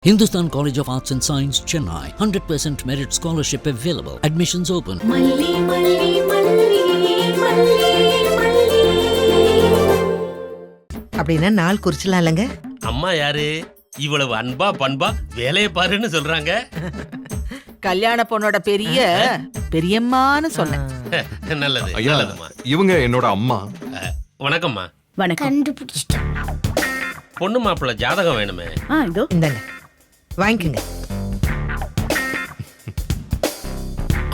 Hindustan College of Arts and Science, Chennai. 100% merit scholarship available. Admissions open. மல்லி மல்லி மல்லி மல்லி மல்லி. அப்படின்னா நாள் குறிச்சலாம் இல்லைங்க. அம்மா யாரு இவ்வளவு அன்பா பண்பா வேலையை பாருன்னு சொல்றாங்க? கல்யாண பொண்ணோட பெரியம்மான்னு சொன்னேன். நல்லது ஐயா, நல்லதும்மா. இவங்க என்னோட அம்மா. வணக்கம்மா. கண்டுபிடிச்சிட்டேன். பொண்ணு மாப்பிள்ள ஜாதகம் வேணுமே. இதோ இந்தாங்க, வாங்கிக்கோங்க.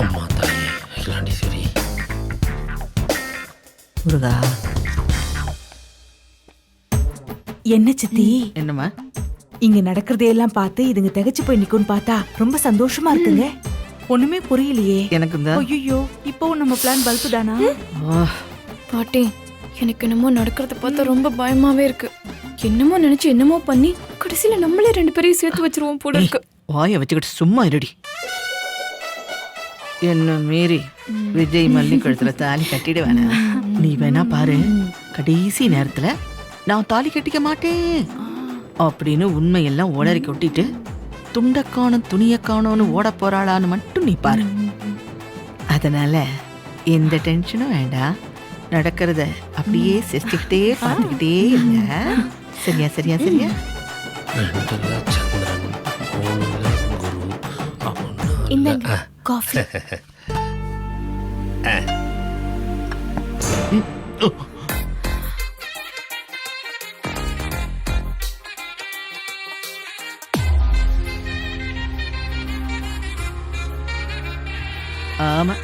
அம்மா தாயே அகிலாண்டீஸ்வரி. முருகா. என்ன சித்தி? என்னம்மா? இங்க நடக்கிறதையெல்லாம் பார்த்து இதுங்க திகச்சு போய் நிக்கும்னு பார்த்தா ரொம்ப சந்தோஷமா இருக்குங்க. ஒண்ணுமே புரியலையே எனக்கு இந்த ஐயோ, இப்பவும் நம்ம பிளான் பல்பு தானா? பாட்டி, எனக்கு என்னமோ நடக்கிறத பார்த்தா ரொம்ப பயமாவே இருக்கு. என்னமோ நினைச்சு என்னமோ பண்ணி கடைசியில நம்மளே 2 பேரையும் சேர்த்து வச்சிருவோம் போல இருக்கு. வாயை வச்சுக்கிட்டு சும்மா இருடி. என்ன மீறி விஜய் மல்லி கழுத்துல தாலி கட்டிடுவேனா? நீ வேணா பாரு, கடைசி நேரத்துல நான் தாலி கட்டிக்க மாட்டேன் அப்படின்னு உண்மையெல்லாம் உளறி கொட்டிட்டு துண்டக்கானும் துணியக்கானோன்னு ஓட போறாளான்னு மட்டும் நீ பாரு. அதனால எந்த டென்ஷனும் வேண்டாம். நடக்கிறத அப்படியே சிரிச்சுக்கிட்டே பார்த்துக்கிட்டே இருங்க. சரியா சரியா சரியா? 2ல சந்திரன், 3ல குரு, இந்தாங்க காஃபி. ஆமா.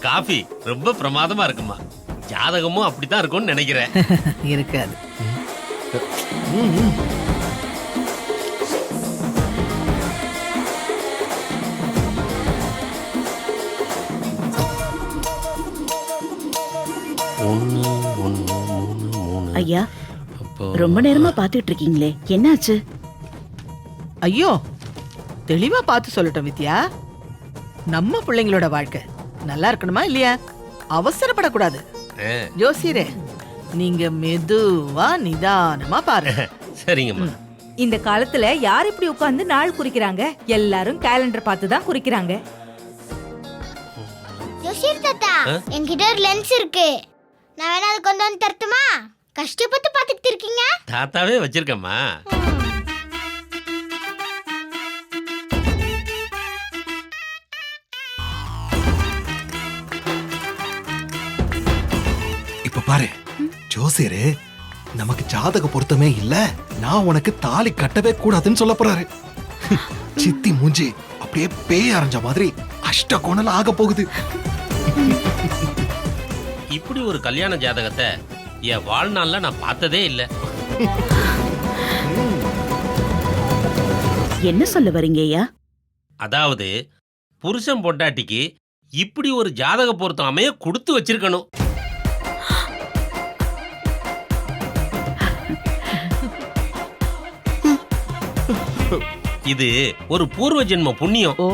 காஃபி ரொம்ப பிரமாதமா இருக்குமா. ஜாதகமும் அப்படித்தான் இருக்கும்னு நினைக்கிறேன். இருக்காது. ஐயா, ரொம்ப நேரமா பாத்துட்டு இருக்கீங்களே, என்னாச்சு? ஐயோ, தெளிவா பார்த்து சொல்லட்டும் வித்யா. நம்ம பிள்ளைங்களோட வாழ்க்கை நல்லா இருக்கணுமா இல்லையா? அவசரப்படக்கூடாது. ஜோசியரே, நீங்க மெதுவா நிதானமா பாருங்க. சரிங்கம்மா. இந்த காலத்துல யார் இப்படி உட்கார்ந்து நாள் குறிக்கிறாங்க? எல்லாரும் கேலண்டர் பார்த்து தான் குறிக்கிறாங்க. ஜோசியர் தாத்தா, என்கிட்ட ஒரு லென்ஸ் இருக்கு. நான் வேணா அதை கொண்டு வந்து தரட்டுமா? கஷ்டப்பட்டு பாத்துக்கிட்டு இருக்கீங்க. தாத்தாவே வச்சிருக்கம்மா. இப்ப பாரு ஜோசியரே, நமக்கு ஜாதக பொருத்தமே இல்ல, நான் உனக்கு தாலி கட்டவே கூடாதுன்னு சொல்ல போறாரு. சித்தி மூஞ்சி அப்படியே பேய் அரைஞ்ச மாதிரி அஷ்ட கோணல் ஆக போகுது. இப்படி ஒரு கல்யாண ஜாதகத்தை என் வாழ்நாள்ல நான் பார்த்ததே இல்ல. என்ன சொல்ல வரீங்க ஐயா? அதாவது புருஷன் பொண்டாட்டிக்கு இப்படி ஒரு ஜாதக பொருத்தம் அமைய கொடுத்து வச்சிருக்கணும். இது ஒரு பூர்வ ஜென்ம புண்ணியம். ஓ,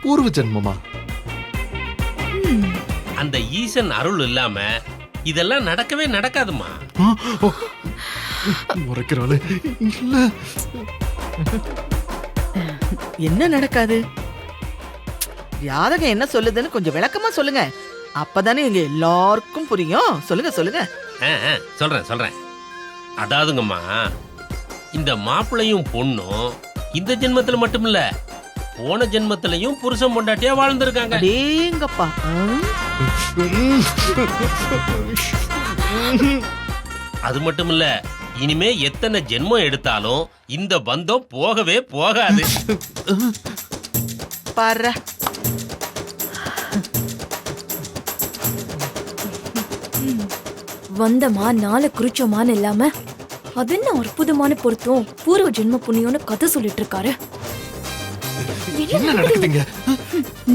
பூர்வ ஜென்மமா? அந்த ஈசன் அருள் இல்லாம இதெல்லாம் நடக்கவே நடக்காதுமா. முறைக்கிறாளே. இல்ல, என்ன நடக்காது? ஜாதகம் என்ன சொல்லுதுன்னு கொஞ்சம் விளக்கமா சொல்லுங்க. அப்பதானே எங்க எல்லாருக்கும் புரியும். சொல்லுங்க சொல்லுங்க. சொல்றேன். அதாவதுங்கம்மா, இந்த மாப்பிள்ளையும் பொண்ணும் இந்த ஜென்மத்துல மட்டும் இல்ல, போன ஜென்மத்திலையும் புருஷன் பொண்டாட்டியா வாழ்ந்திருக்காங்க. அடேங்கப்பா. அது மட்டும் இல்ல, இனிமே எத்தனை ஜென்மம் எடுத்தாலும் இந்த பந்தம் போகவே போகாது. பாரு, வந்தமா நாளை குறிச்சோமான்னு இல்லாம அது என்ன அற்புதமான பொருத்தம், பூர்வ ஜென்ம புண்ணியம்னு கதை சொல்லிட்டு இருக்காரு. என்ன நடக்குதுங்க?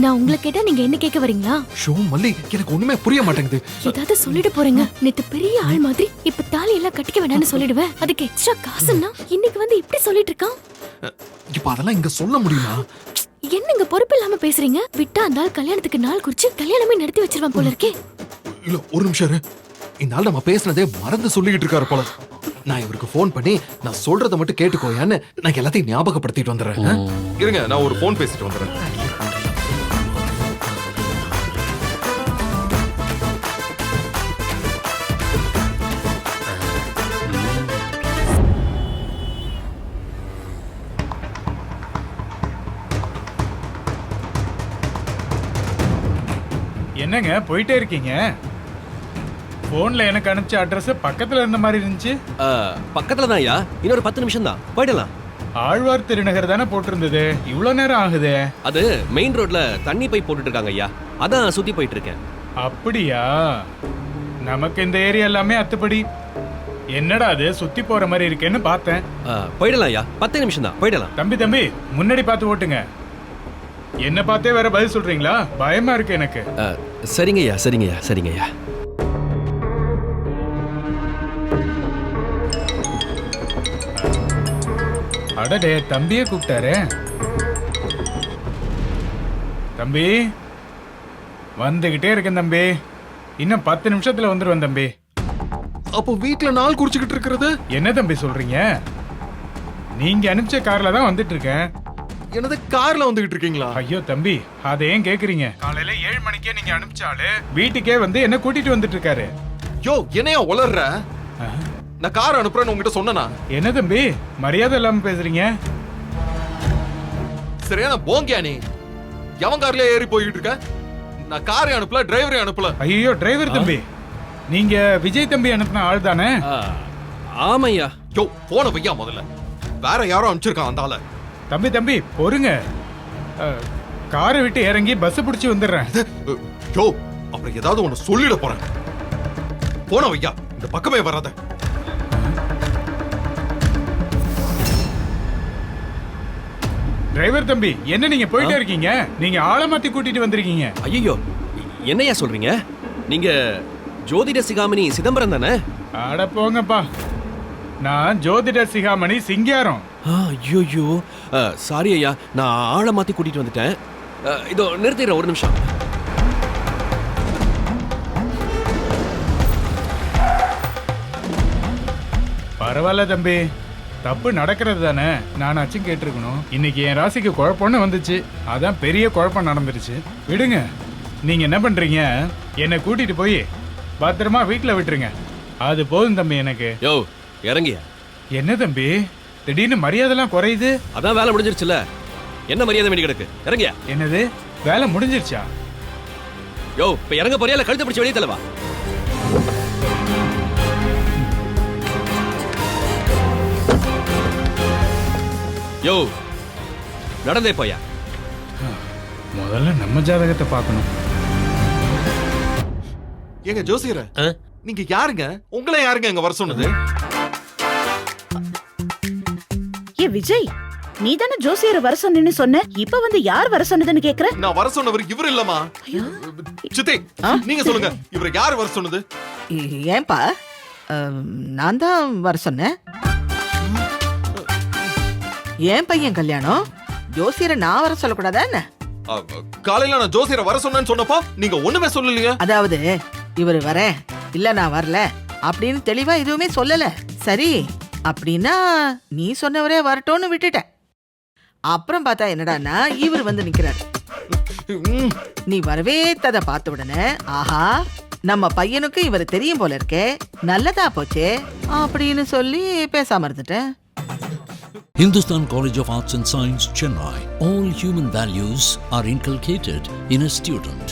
நான் உங்களை கேட்டா நீங்க என்ன கேட்க வரீங்களா? ஷோ மல்லி, எனக்கு ஒண்ணுமே புரிய மாட்டேங்குது. ஏதாவது சொல்லிட்டு போறீங்க. நேத்து பெரிய ஆள் மாதிரி இப்ப தாலி எல்லாம் கட்டிக்க வேண்டாம்னு சொல்லிடுவேன். அதுக்கு எக்ஸ்ட்ரா காசுன்னா இன்னைக்கு வந்து இப்படி சொல்லிட்டு இருக்கான். இப்ப அதெல்லாம் இங்க சொல்ல முடியுமா? என்னங்க பொறுப்பு இல்லாம பேசுறீங்க? விட்டா அந்த ஆள் கல்யாணத்துக்கு நாள் குறிச்சு கல்யாணமே நடத்தி வச்சிருவான் போல இருக்கே. இல்ல ஒரு நிமிஷம் இரு. இந்த ஆள் நம்ம பேசுனதே மறந்து சொல்லிக்கிட்டு இருக்காரு போல. நான் இவருக்கு ஃபோன் பண்ணி நான் சொல்றத மட்டும் கேட்டுக்கோயான்னு நான் எல்லாத்தையும் ஞாபகப்படுத்திட்டு வந்துடுறேன். இருங்க, நான் ஒரு ஃபோன் பேசிட்டு வந்துடுறேன். என்னங்க போயிட்டே இருக்கீங்க? போன்ல எனக்கு அனுப்பிச்ச அட்ரஸ் பக்கத்துல இருந்த மாதிரி இருந்துச்சு. பக்கத்துல தான் ஐயா, இன்னொரு 10 நிமிஷம் தான் போயிடலாம். ஆழ்வார் திருநகர் தானே போட்டிருந்தது, இவ்வளவு நேரம் ஆகுதே. அது மெயின் ரோட்ல தண்ணி பைப் போட்டுட்டு இருக்காங்க ஐயா, அதான் சுத்தி போயிட்டு இருக்கேன். அப்படியா? நமக்கு இந்த ஏரியா எல்லாமே அத்துப்படி. என்னடா அது சுத்தி போற மாதிரி இருக்கேன்னு பார்த்தேன். போயிடலாம் ஐயா, 10 நிமிஷம் தான் போயிடலாம். தம்பி முன்னாடி பார்த்து ஓட்டுங்க. என்ன பார்த்தே வேற பதில் சொல்றீங்களா? பயமா இருக்கு எனக்கு. சரிங்க ஐயா, சரிங்க ஐயா, சரிங்க ஐயா. அடடே, தம்பியே கூப்பிட்டாரு. தம்பி வந்துகிட்டே இருக்கேன் தம்பி, இன்னும் 10 நிமிஷத்துல வந்துருவேன் தம்பி. அப்போ வீட்ல நாள் குறிச்சுக்கிட்டு இருக்கிறது என்ன தம்பி சொல்றீங்க? நீங்க அனுப்பிச்ச கார்ல தான் வந்துட்டு இருக்கேன். என்னது, கார்ல வந்துகிட்டு இருக்கீங்களா? ஐயோ தம்பி, அதை ஏன் கேக்குறீங்க? காலையில 7 மணிக்கே நீங்க அனுப்பிச்சாலு வீட்டுக்கே வந்து என்ன கூட்டிட்டு வந்துட்டு இருக்காரு. யோ, என்னையா உளர்ற? நான் கார் அனுப்புறேன்னு உங்ககிட்ட சொன்னனா? என்ன தம்பி மரியாதை இல்லாம பேசுறீங்க? சரியான போங்கியா நீ. எவன் கார்ல ஏறி போயிட்டு இருக்க? நான் காரை அனுப்பல, டிரைவரே அனுப்பல. ஐயோ டிரைவர் தம்பி, நீங்க விஜய் தம்பி அனுப்பின ஆள் தானே? ஆமையா. யோ, போன வையா முதல்ல. வேற யாரோ அனுப்பிச்சிருக்கான் அந்த ஆளை. தம்பி பொறுங்க, காரை விட்டு இறங்கி பஸ் பிடிச்சி வந்துடுறேன். யோ, அப்புறம் ஏதாவது ஒண்ணு சொல்லிட போறேன். போன வையா, இந்த பக்கமே வராத. டிரைவர் தம்பி, என்ன நீங்க போயிட்டே இருக்கீங்க? நீங்க ஆளை மாத்தி கூட்டிட்டு வந்திருக்கீங்க. ஐயோ, என்னையா சொல்றீங்க? நீங்க ஜோதிட சிகாமணி சிதம்பரம் தானே? அட போங்கப்பா, நான் ஜோதிட சிகாமணி சிங்காரம். ஐயோ, சாரி ஐயா, நான் ஆளை மாத்தி கூட்டிட்டு வந்துட்டேன். இதோ நிறுத்திடுறேன், ஒரு நிமிஷம். பரவாயில்ல தம்பி, தப்பு நடக்கிறது தானே. நானாச்சும் கேட்டிருக்கணும். இன்னைக்கு என் ராசிக்கு குழப்பம்னு வந்துச்சு, அதான் பெரிய குழப்பம் நடந்துருச்சு. விடுங்க. நீங்க என்ன பண்றீங்க, என்னை கூட்டிட்டு போய் பத்திரமா வீட்டுல விட்டுருங்க. அது போதும் தம்பி எனக்கு. யோ, இறங்கியா. என்ன தம்பி திடீர்னு மரியாதைலாம் குறையுது? அதான் வேலை முடிஞ்சிருச்சுல, என்ன மரியாதை வேண்டி கிடக்கு? இறங்கியா. என்னது, வேலை முடிஞ்சிருச்சா? யோ, இப்ப இறங்க போறியா இல்ல கழுத்தை பிடிச்சு வெளியே தள்ளவா? யோ, நடந்தே போயா. முதல்ல நம்ம ஜாதகத்தை பார்க்கணும். ஏங்க ஜோசியர, நீங்க யாருங்க? உங்களை யாருங்க இங்க வர சொன்னது? ஏ விஜய், நீ தானே ஜோசியரை வர சொன்னேன்னு சொன்ன, இப்ப வந்து யார் வர சொன்னதுன்னு கேக்குற? நான் வர சொன்னவர் இவர் இல்லமா. சித்தி, நீங்க சொல்லுங்க, இவரை யார் வர சொன்னது? ஏன்பா, நான் தான் வர சொன்னேன். ஏன் பையன் கல்யாணம், ஜோசியரை நான் வர சொல்லக்கூடாதா என்ன? காலையில நான் ஜோசியரை வர சொன்னேன்னு சொன்னப்போ நீங்க ஒண்ணுமே சொல்லலையா? அதாவது இவர் வரேன் இல்ல நான் வரல அப்படின்னு தெளிவா எதுவுமே சொல்லல. சரி அப்படின்னா நீ சொன்னவரே வரட்டும்னு விட்டுட்டேன். அப்புறம் பார்த்தா என்னடான்னா இவர் வந்து நிக்கிறாரு. நீ வரவே தத பார்த்த உடனே ஆஹா நம்ம பையனுக்கு இவர் தெரியும் போல இருக்கே, நல்லதா போச்சே அப்படின்னு சொல்லி பேசாம இருந்துட்டேன். Hindustan College of Arts and Science, Chennai. All human values are inculcated in a student,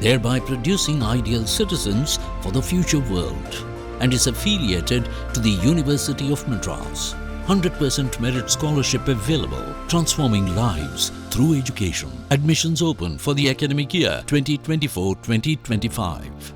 thereby producing ideal citizens for the future world, and is affiliated to the University of Madras. 100% merit scholarship available, transforming lives through education. Admissions open for the academic year 2024-2025.